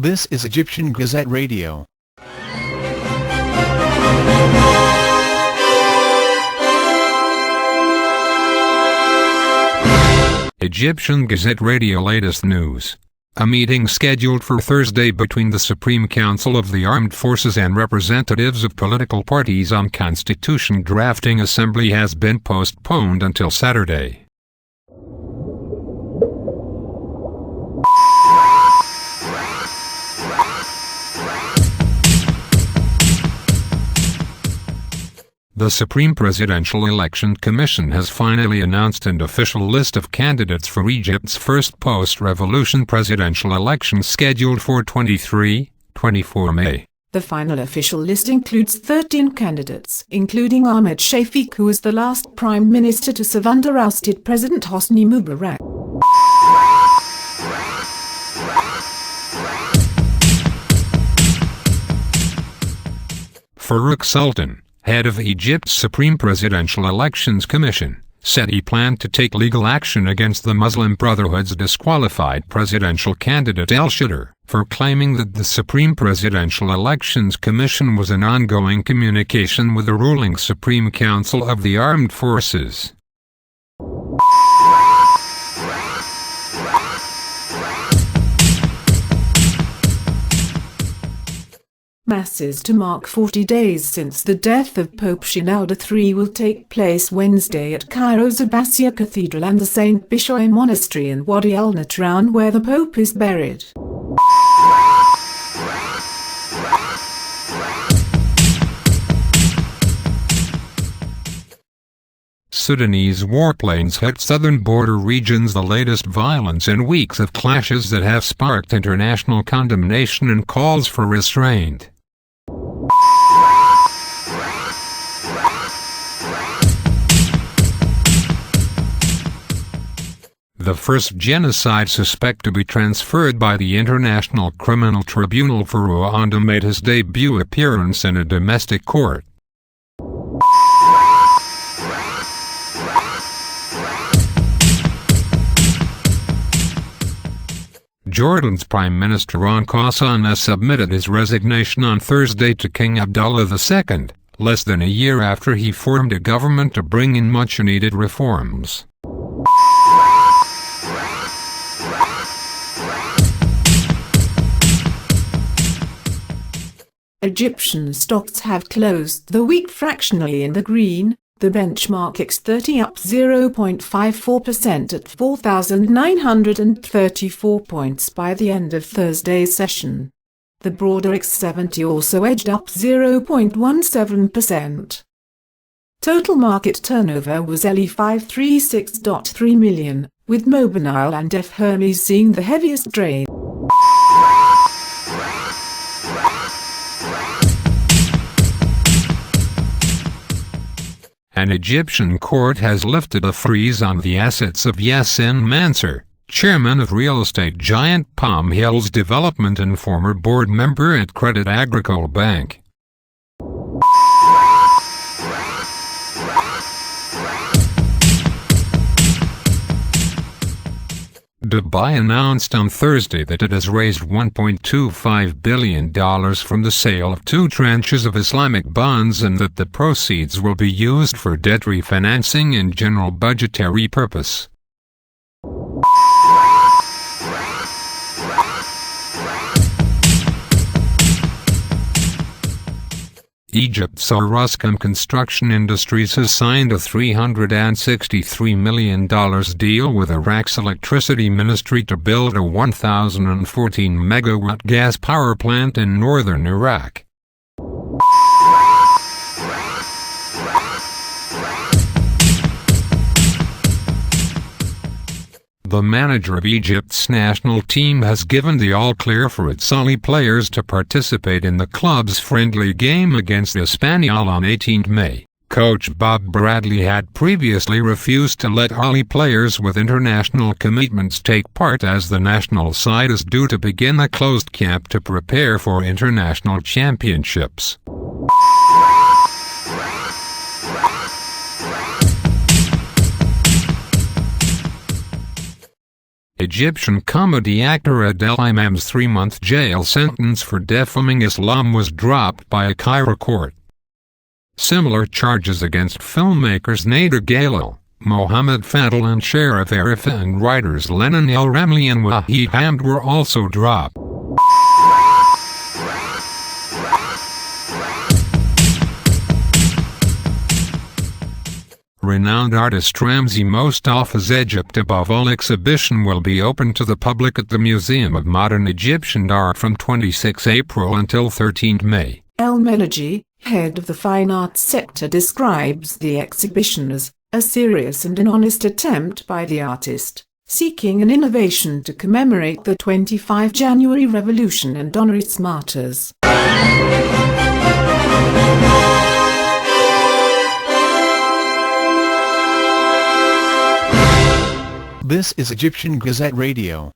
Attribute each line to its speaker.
Speaker 1: This is Egyptian Gazette Radio.
Speaker 2: Egyptian Gazette Radio latest news. A meeting scheduled for Thursday between the Supreme Council of the Armed Forces and representatives of political parties on Constitution drafting assembly has been postponed until Saturday. The Supreme Presidential Election Commission has finally announced an official list of candidates for Egypt's first post-revolution presidential election scheduled for 23-24 May.
Speaker 3: The final official list includes 13 candidates, including Ahmed Shafik, who was the last prime minister to serve under ousted President Hosni Mubarak.
Speaker 2: Farouk Sultan, head of Egypt's Supreme Presidential Elections Commission, said he planned to take legal action against the Muslim Brotherhood's disqualified presidential candidate El-Shadr for claiming that the Supreme Presidential Elections Commission was in ongoing communication with the ruling Supreme Council of the Armed Forces.
Speaker 3: Masses to mark 40 days since the death of Pope Shenouda III will take place Wednesday at Cairo's Abbasiyya Cathedral and the St. Bishoy Monastery in Wadi al-Natran, where the Pope is buried.
Speaker 2: Sudanese warplanes hit southern border regions, the latest violence in weeks of clashes that have sparked international condemnation and calls for restraint. The first genocide suspect to be transferred by the International Criminal Tribunal for Rwanda made his debut appearance in a domestic court. Jordan's Prime Minister Ron Kasana submitted his resignation on Thursday to King Abdullah II, less than a year after he formed a government to bring in much-needed reforms.
Speaker 3: Egyptian stocks have closed the week fractionally in the green. The benchmark X30 up 0.54% at 4,934 points by the end of Thursday's session. The broader X70 also edged up 0.17%. Total market turnover was $536.3 million, with Mobile and F. Hermes seeing the heaviest drain.
Speaker 2: An Egyptian court has lifted a freeze on the assets of Yassin Mansour, chairman of real estate giant Palm Hills Development and former board member at Credit Agricole Bank. Dubai announced on Thursday that it has raised $1.25 billion from the sale of 2 tranches of Islamic bonds and that the proceeds will be used for debt refinancing and general budgetary purpose. Egypt's Orascom Construction Industries has signed a $363 million deal with Iraq's electricity ministry to build a 1,014-megawatt gas power plant in northern Iraq. The manager of Egypt's national team has given the all-clear for its Somali players to participate in the club's friendly game against Espanyol on 18 May. Coach Bob Bradley had previously refused to let Somali players with international commitments take part as the national side is due to begin a closed camp to prepare for international championships. Egyptian comedy actor Adel Imam's 3-month jail sentence for defaming Islam was dropped by a Cairo court. Similar charges against filmmakers Nader Galil, Mohammed Fadel and Sharif Arifah and writers Lenin El Ramli and Wahid Hamd were also dropped. Renowned artist Ramzi Mostapha's Egypt Above All exhibition will be open to the public at the Museum of Modern Egyptian Art from 26 April until 13 May.
Speaker 3: El Menaji, head of the fine arts sector, describes the exhibition as a serious and an honest attempt by the artist, seeking an innovation to commemorate the 25 January Revolution and honor its martyrs.
Speaker 1: This is Egyptian Gazette Radio.